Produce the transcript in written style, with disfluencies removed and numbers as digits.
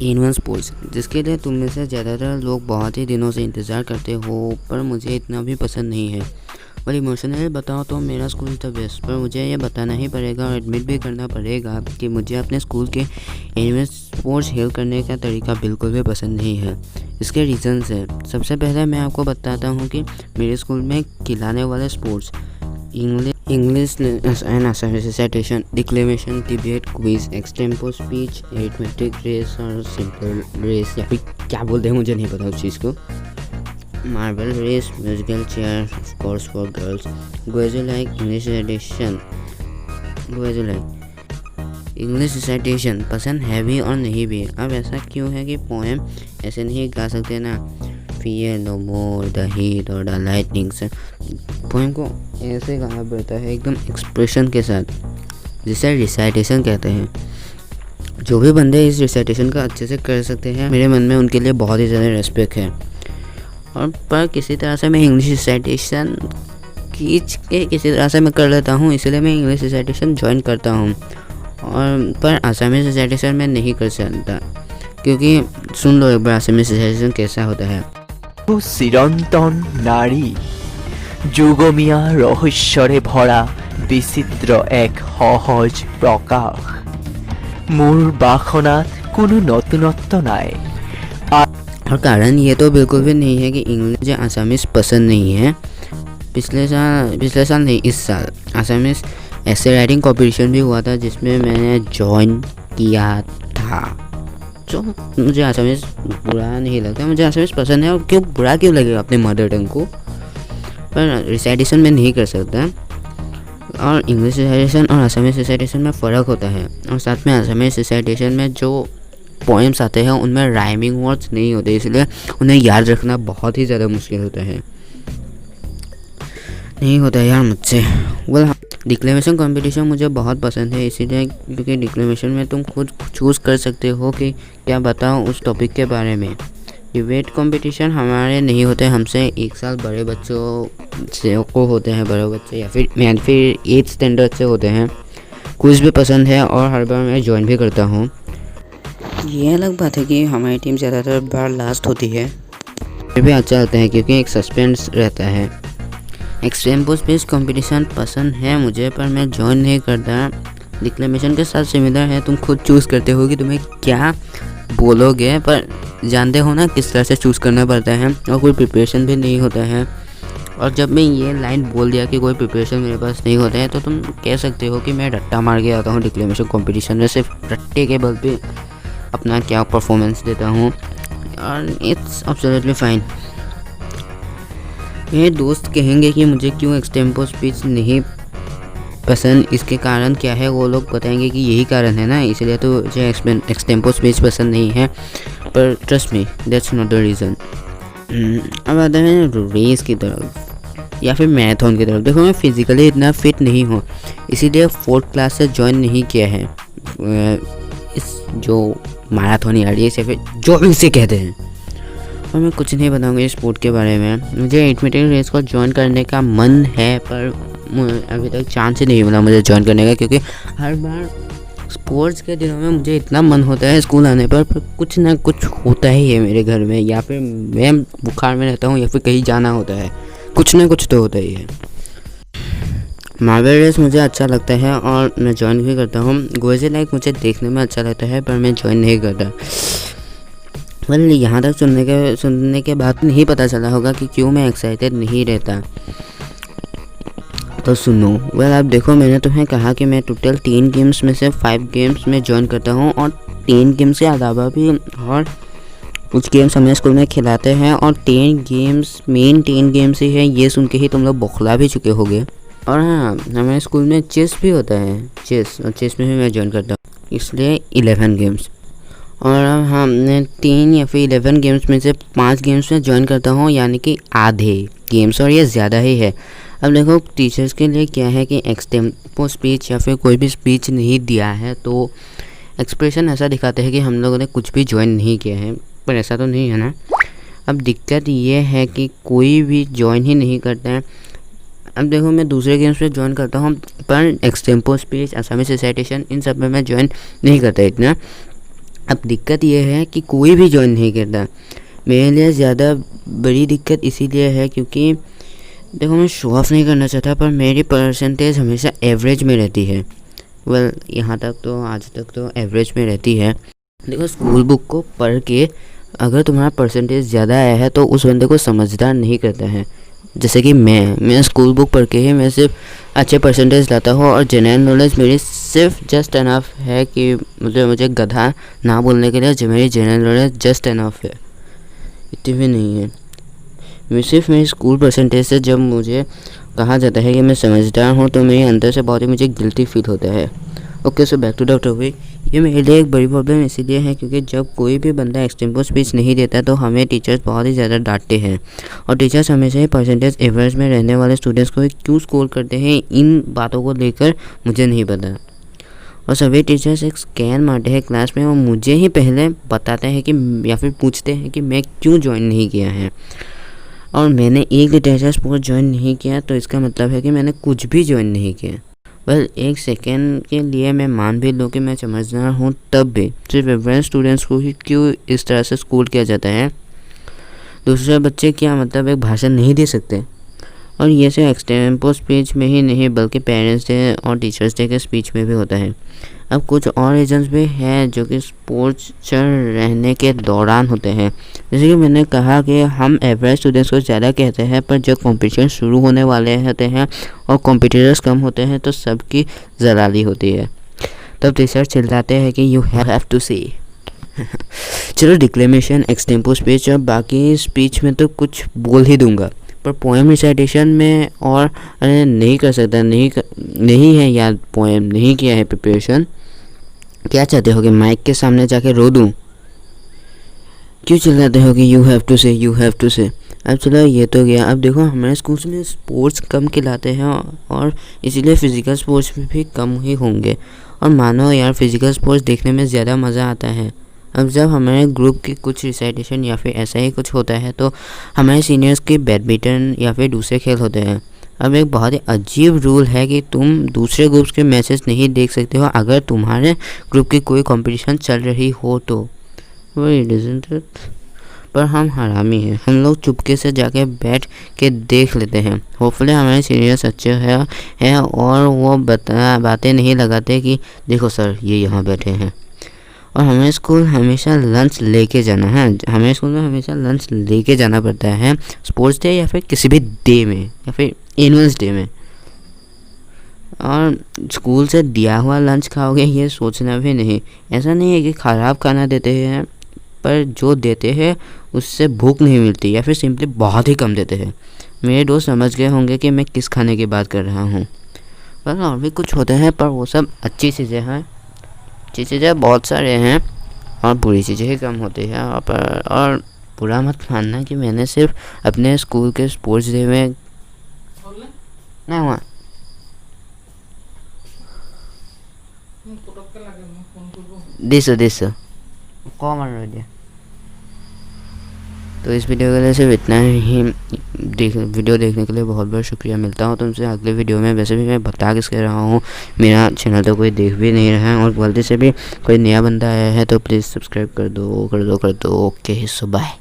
In one sports, जिसके लिए तुम में से ज़्यादातर लोग बहुत ही दिनों से इंतज़ार करते हो, पर मुझे इतना भी पसंद नहीं है। और इमोशनली बताओ तो मेरा स्कूल इज़ द बेस्ट, पर मुझे ये बताना ही पड़ेगा और एडमिट भी करना पड़ेगा कि मुझे अपने स्कूल के एनुअल स्पोर्ट्स हेल्प करने का तरीका बिल्कुल भी पसंद नहीं है। इसके रीज़न्स है। सबसे पहले मैं आपको बताता हूँ कि मेरे स्कूल में खिलाने वाले sports English and assignment recitation, declamation, debate, quiz, extempore speech, arithmetic race और सिंपल रेस, या फिर क्या बोलते हैं मुझे नहीं पता उस चीज़ को, marble race, musical chair, of course for girls, like English recitation. English recitation पसंद है भी और नहीं भी। अब ऐसा क्यों है कि पोएम ऐसे नहीं गा सकते ना, fear the more the heat और द लाइटनिंग से। पोएम को ऐसे गाना पड़ता है एकदम एक्सप्रेशन के साथ, जिसे रिसाइटेशन कहते हैं। जो भी बंदे इस रिसाइटेशन का अच्छे से कर सकते हैं, मेरे मन में उनके लिए बहुत ही ज़्यादा रेस्पेक्ट है। और पर किसी तरह से मैं इंग्लिश रिसाइटेशन किसी तरह से मैं कर लेता हूँ, इसलिए मैं इंग्लिश रिसाइटेशन ज्वाइन करता हूँ। और पर आसामी रिसाइटेशन मैं नहीं कर सकता, क्योंकि सुन लो एक बार आसामी रिसाइटेशन कैसा होता है। চিরন্তন নারী যুগমিয়া রহস্যরে ভরা বিচিত্র এক সহজ প্রকাশ মোৰ বাসনাত কোনো নতুনত্ব নাই। और कारण ये तो बिल्कुल भी नहीं है कि इंग्लिश या आसामीज पसंद नहीं है। पिछले साल नहीं, इस साल आसामीज ऐसे राइटिंग कॉम्पिटिशन भी हुआ था, जिसमें मैंने ज्वाइन किया था। तो मुझे आसामीज बुरा नहीं लगता, मुझे आसामीज पसंद है। और क्यों बुरा क्यों लगेगा अपने मदर टंग को, पर रिसाइटेशन में नहीं कर सकता। और इंग्लिश रिसाइटेशन और आसामीज रिसाइटेशन में फ़र्क होता है। और साथ में आसामीज रिसाइटेशन में जो पोएम्स आते हैं उनमें राइमिंग वर्ड्स नहीं होते, इसलिए उन्हें याद रखना बहुत ही ज़्यादा मुश्किल होता है। नहीं होता है यार मुझसे। डिक्लेमेशन कंपटीशन मुझे बहुत पसंद है, इसीलिए क्योंकि डिक्लेमेशन में तुम खुद चूज़ कर सकते हो कि क्या बताओ उस टॉपिक के बारे में। डिबेट कंपटीशन हमारे नहीं होते, हमसे एक साल बड़े बच्चों से को होते हैं, बड़े बच्चे या फिर 8th स्टैंडर्ड से होते हैं। क्विज भी पसंद है और हर बार मैं ज्वाइन भी करता हूँ। ये अलग बात है कि हमारी टीम ज़्यादातर बार लास्ट होती है, फिर भी अच्छा लगता है क्योंकि एक सस्पेंस रहता है। एक्सटेम्पो स्पीच कंपटीशन पसंद है मुझे, पर मैं ज्वाइन नहीं करता। डिक्लेमेशन के साथ सिमिलर है, तुम खुद चूज़ करते हो कि तुम्हें क्या बोलोगे, पर जानते हो ना किस तरह से चूज़ करना पड़ता है, और कोई प्रिपरेशन भी नहीं होता है। और जब मैं ये लाइन बोल दिया कि कोई प्रिपरेशन मेरे पास नहीं होता है, तो तुम कह सकते हो कि मैं रट्टा मार के आता हूँ डिक्लेमेशन कंपटीशन में, सिर्फ रट्टे के बल पे अपना क्या परफॉर्मेंस देता हूँ। और इट्स एब्सोल्युटली फाइन। मेरे दोस्त कहेंगे कि मुझे क्यों एक्सटेम्पो स्पीच नहीं पसंद, इसके कारण क्या है, वो लोग बताएंगे कि यही कारण है ना, इसलिए तो मुझे एक्सटेम्पो स्पीच पसंद नहीं है। पर trust me, that's not the reason. अब आते हैं रेस की तरफ या फिर मैराथन की तरफ। देखो, मैं फिज़िकली इतना फिट नहीं हूँ, इसीलिए 4th क्लास से ज्वाइन नहीं किया है इस जो मैराथन या रेस या फिर जो भी इसे कहते हैं। और मैं कुछ नहीं बताऊंगा इस स्पोर्ट के बारे में। मुझे एथलेटिक रेस को ज्वाइन करने का मन है, पर अभी तक चांस ही नहीं मिला मुझे ज्वाइन करने का, क्योंकि हर बार स्पोर्ट्स के दिनों में मुझे इतना मन होता है स्कूल आने पर कुछ ना कुछ होता ही है मेरे घर में, या फिर मैं बुखार में रहता हूँ या फिर कहीं जाना होता है, कुछ ना कुछ तो होता ही है। मार्बल रेस मुझे अच्छा लगता है और मैं ज्वाइन भी करता हूँ। गोजे लाइक मुझे देखने में अच्छा लगता है, पर मैं ज्वाइन नहीं करता। यहाँ तक सुनने के बाद नहीं पता चला होगा कि क्यों मैं एक्साइटेड नहीं रहता, तो सुनो। आप देखो, मैंने तुम्हें कहा कि मैं टोटल 3 गेम्स में से 5 गेम्स में ज्वाइन करता हूँ, और 3 गेम्स के अलावा भी और कुछ गेम्स हमें स्कूल में खिलाते हैं, और 3 गेम्स ही है। ये सुन के ही तुम लोग बौखला भी चुके होगे। और हाँ, हमारे स्कूल में चेस भी होता है, और चेस में भी मैं ज्वाइन करता हूँ, इसलिए 11 गेम्स। और हाँ, मैं 3 या फिर 11 गेम्स में से 5 गेम्स में ज्वाइन करता हूँ, यानी कि आधे गेम्स, और ये ज़्यादा ही है। अब देखो, टीचर्स के लिए क्या है कि एक्सटेम्पो स्पीच या फिर कोई भी स्पीच नहीं दिया है तो एक्सप्रेशन ऐसा दिखाते हैं कि हम लोगों ने कुछ भी ज्वाइन नहीं किया है, पर ऐसा तो नहीं है ना। अब दिक्कत ये है कि कोई भी ज्वाइन ही नहीं करता है। अब देखो, मैं दूसरे गेम्स में ज्वाइन करता हूँ, पर एक्सटेम्पो स्पीच, आसामी रिसाइटेशन, इन सब में मैं ज्वाइन नहीं करता इतना। अब दिक्कत ये है कि कोई भी ज्वाइन नहीं करता। मेरे लिए ज़्यादा बड़ी दिक्कत इसीलिए है क्योंकि देखो, मैं शो ऑफ नहीं करना चाहता, पर मेरी परसेंटेज हमेशा एवरेज में रहती है। वेल यहाँ तक तो आज तक तो एवरेज में रहती है। देखो, स्कूल बुक को पढ़ के अगर तुम्हारा परसेंटेज ज़्यादा आया है तो उस बंदे को समझदार नहीं करता है। जैसे कि मैं स्कूल बुक पढ़ के ही मैं सिर्फ अच्छे परसेंटेज लाता हूँ और जनरल नॉलेज मेरी सिर्फ जस्ट एनफ है कि मुझे गधा ना बोलने के लिए जो मेरी जनरल नॉलेज जस्ट एनफ है, इतनी भी नहीं है। मैं सिर्फ मेरी स्कूल परसेंटेज से जब मुझे कहा जाता है कि मैं समझदार हूँ तो मेरे अंदर से बहुत ही मुझे गिल्टी फील होता है। Okay, so back to the topic. ये मेरे लिए एक बड़ी प्रॉब्लम इसीलिए है क्योंकि जब कोई भी बंदा एक्सटेम्पो स्पीच नहीं देता तो हमें टीचर्स बहुत ही ज़्यादा डांटते हैं और टीचर्स हमेशा ही परसेंटेज एवरेज में रहने वाले स्टूडेंट्स को क्यों स्कोर करते हैं, इन बातों को लेकर मुझे नहीं पता। और सभी टीचर्स एक स्कैन मारते हैं क्लास में और मुझे ही पहले बताते हैं कि या फिर पूछते हैं कि मैं क्यों ज्वाइन नहीं किया है। और मैंने एक लिटरेचर स्पोर्ट ज्वाइन नहीं किया तो इसका मतलब है कि मैंने कुछ भी ज्वाइन नहीं किया। बस एक सेकेंड के लिए मैं मान भी लूँ कि मैं समझदार हूँ, तब भी सिर्फ एवरेज स्टूडेंट्स को ही क्यों इस तरह से स्कूल किया जाता है। दूसरे बच्चे क्या मतलब एक भाषण नहीं दे सकते। और ये सिर्फ एक्सटेम्पो स्पीच में ही नहीं बल्कि पेरेंट्स डे और टीचर्स डे के स्पीच में भी होता है। अब कुछ और रीजन्स भी हैं जो कि स्पोर्ट्स रहने के दौरान होते हैं। जैसे कि मैंने कहा कि हम एवरेज स्टूडेंट्स को ज़्यादा कहते हैं, पर जब कंपटीशन शुरू होने वाले होते हैं और कॉम्पिटिटर्स कम होते हैं तो सबकी जलाली होती है। तब टीचर चिल्लाते हैं कि यू हैव टू सी। चलो, डिक्लेमेशन, एक्सटेम्पो स्पीच और बाकी स्पीच में तो कुछ बोल ही दूंगा, पर पोएम रिसाइटेशन में और नहीं कर सकता, नहीं है याद, पोएम नहीं किया है प्रिपरेशन। क्या चाहते हो कि माइक के सामने जाके रो दूं? क्यों चिल्लाते हो कि यू हैव टू से, यू हैव टू से? अब चलो, ये तो गया। अब देखो, हमारे स्कूल में स्पोर्ट्स कम खिलाते हैं और इसीलिए फ़िज़िकल स्पोर्ट्स भी कम ही होंगे। और मानो यार, फ़िज़िकल स्पोर्ट्स देखने में ज़्यादा मज़ा आता है। अब जब हमारे ग्रुप की कुछ रिसाइटेशन या फिर ऐसा ही कुछ होता है तो हमारे सीनियर्स के बैडमिंटन या फिर दूसरे खेल होते हैं। अब एक बहुत ही अजीब रूल है कि तुम दूसरे ग्रुप्स के मैचेस नहीं देख सकते हो अगर तुम्हारे ग्रुप की कोई कंपटीशन चल रही हो तो। वही डिजंट इट? पर हम हरामी हैं, हम लोग चुपके से जाके बैठ के देख लेते हैं। होपफुली हमारे सीनियर्स अच्छे हैं और वो बातें नहीं लगाते कि देखो सर, ये यहाँ बैठे हैं। और हमें स्कूल हमेशा लंच लेके जाना है, हमें स्कूल में हमेशा लंच लेके जाना पड़ता है, स्पोर्ट्स डे या फिर किसी भी डे में या फिर एनुअल्स डे में। और स्कूल से दिया हुआ लंच खाओगे ये सोचना भी नहीं। ऐसा नहीं है कि ख़राब खाना देते हैं, पर जो देते हैं उससे भूख नहीं मिलती या फिर सिंपली बहुत ही कम देते हैं। मेरे दोस्त समझ गए होंगे कि मैं किस खाने की बात कर रहा हूँ। पर और भी कुछ होते हैं, पर वो सब अच्छी चीज़ें हैं। अच्छी चीज़ें बहुत सारे हैं और बुरी चीज़ें ही कम होती हैं। और बुरा मत मानना कि मैंने सिर्फ अपने स्कूल के स्पोर्ट्स डे में ना हुआ। दिस कौन मार रहा है? तो इस वीडियो के लिए सिर्फ इतना ही। वीडियो देखने के लिए बहुत बहुत शुक्रिया। मिलता हूँ तुमसे अगले वीडियो में। वैसे भी मैं बता किस कह रहा हूँ, मेरा चैनल तो कोई देख भी नहीं रहा है और गलती से भी कोई नया बंदा आया है तो प्लीज़ सब्सक्राइब कर दो। ओके, सो बाय।